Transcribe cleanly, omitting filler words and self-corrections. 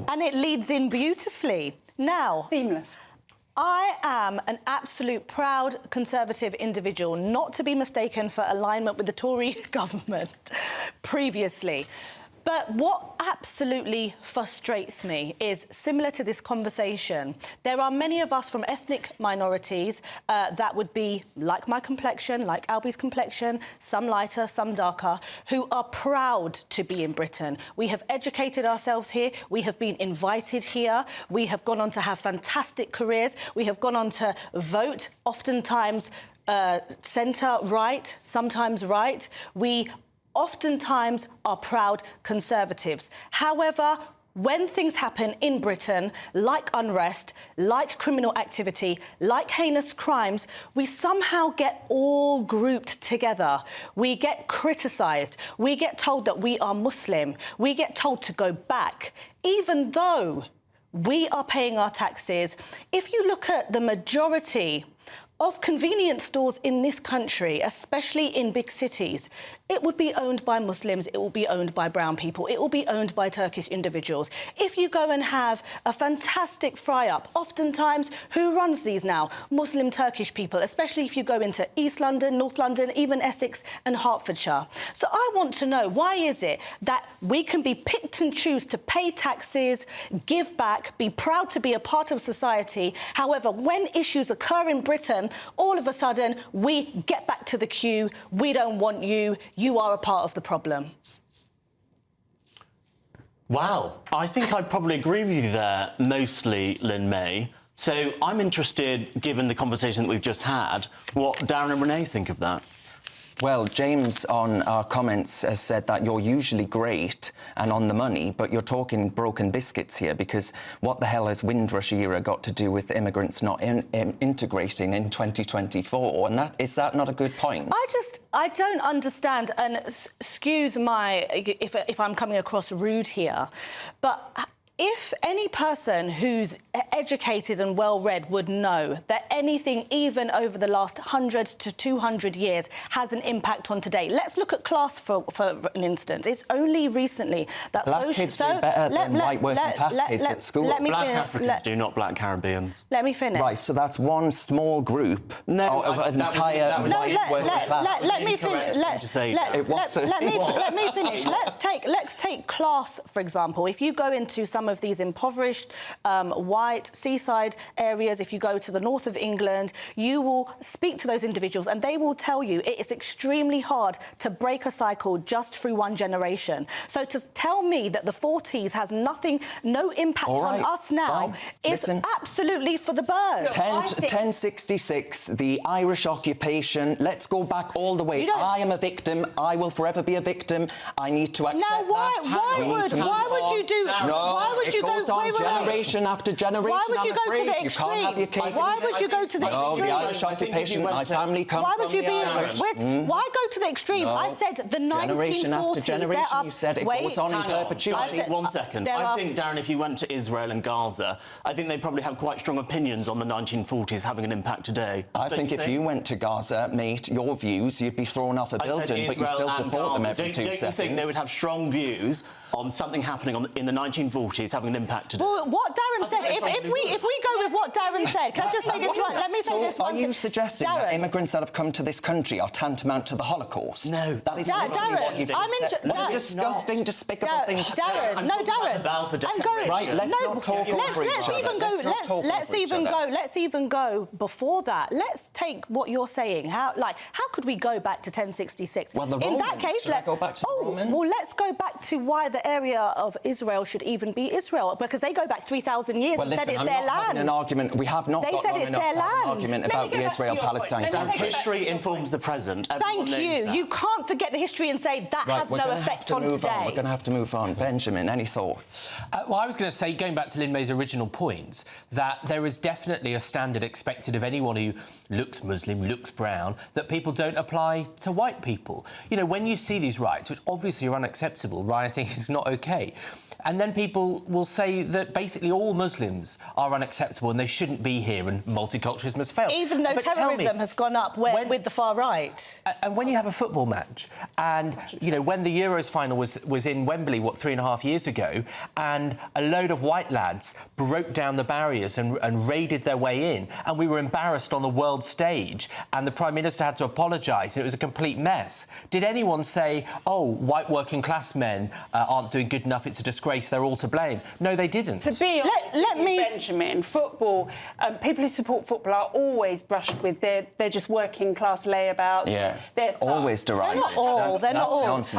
And it leads in beautifully. Now... Seamless. I am an absolute proud Conservative individual, not to be mistaken for alignment with the Tory government previously. But what absolutely frustrates me is, similar to this conversation, there are many of us from ethnic minorities that would be like my complexion, like Albie's complexion, some lighter, some darker, who are proud to be in Britain. We have educated ourselves here. We have been invited here. We have gone on to have fantastic careers. We have gone on to vote, oftentimes centre-right, sometimes right. We oftentimes are proud Conservatives. However, when things happen in Britain, like unrest, like criminal activity, like heinous crimes, we somehow get all grouped together. We get criticised. We get told that we are Muslim. We get told to go back, even though we are paying our taxes. If you look at the majority of convenience stores in this country, especially in big cities, it would be owned by Muslims, it will be owned by brown people, it will be owned by Turkish individuals. If you go and have a fantastic fry-up, oftentimes, who runs these now? Muslim Turkish people, especially if you go into East London, North London, even Essex and Hertfordshire. So I want to know, why is it that we can be picked and choose to pay taxes, give back, be proud to be a part of society, however, when issues occur in Britain, all of a sudden, we get back to the queue, we don't want you, you are a part of the problem? Wow, I think I'd probably agree with you there, mostly, Lynn May. So I'm interested, given the conversation that we've just had, what Darren and Renee think of that. Well, James on our comments has said that you're usually great and on the money, but you're talking broken biscuits here, because what the hell has Windrush era got to do with immigrants not integrating in 2024? And is that not a good point? I don't understand, and excuse my if I'm coming across rude here, but if any person who's educated and well-read would know that anything, even over the last 100 to 200 years, has an impact on today. Let's look at class for an instance. It's only recently that... Black kids do better than white working class kids at school. Black Africans do, not black Caribbeans. Let me finish. Right, so that's one small group of an entire white working class. Let me finish. Let me finish. Let's take class, for example. If you go into some of these impoverished white seaside areas, if you go to the north of England, you will speak to those individuals and they will tell you it is extremely hard to break a cycle just through one generation. So to tell me that the 40s has no impact on us now is absolutely for the birds. 1066, the Irish occupation, let's go back all the way. I am a victim, I will forever be a victim, I need to accept that. Why would you do... It goes on generation after generation. Why would you go to the extreme? You can't have your cake. Why would you go to the extreme? No, the Irish occupation, my family comes from the Irish. Why go to the extreme? I said the 1940s. Generation after generation, you said it goes on in perpetuity. One second. I think, Darren, if you went to Israel and Gaza, I think they probably have quite strong opinions on the 1940s having an impact today. I think if you went to Gaza, mate, your views, you'd be thrown off a building, but you still support them every 2 seconds. Don't you think they would have strong views on something happening in the 1940s having an impact today? Well, what Darren said, if we go with what Darren said, can I just say this one? Let me say this one. Are you suggesting that immigrants that have come to this country are tantamount to the Holocaust? No. That is literally what you've said. What a disgusting, despicable thing to say. Darren, I'm going... Right, let's not talk over each other. Let's even go before that. Let's take what you're saying. How could we go back to 1066? Well, the Romans. In that case, let's go back to the Romans. Well, let's go back to why the area of Israel should even be Israel, because they go back 3,000 years and said it's their land. An argument. We have not got long enough to have an argument about the Israel-Palestine conflict. History informs the present. Thank you. You can't forget the history and say that has no effect on today. We're going to have to move on. Benjamin, any thoughts? Well, I was going to say, going back to Lynn May's original point, that there is definitely a standard expected of anyone who looks Muslim, looks brown, that people don't apply to white people. You know, when you see these riots, which obviously are unacceptable, rioting is not OK, And then people will say that basically all Muslims are unacceptable and they shouldn't be here and multiculturalism has failed. Even though terrorism has gone up with the far right. And when you have a football match, and, you know, when the Euros final was in Wembley, 3.5 years ago, and a load of white lads broke down the barriers and raided their way in, and we were embarrassed on the world stage, and the Prime Minister had to apologise, and it was a complete mess. Did anyone say, oh, white working class men aren't doing good enough, it's a disgrace, they're all to blame? No, they didn't. To be honest, Benjamin, football, people who support football are always brushed with they're just working class layabouts. Yeah, They're always derided. They're not all. That's nonsense.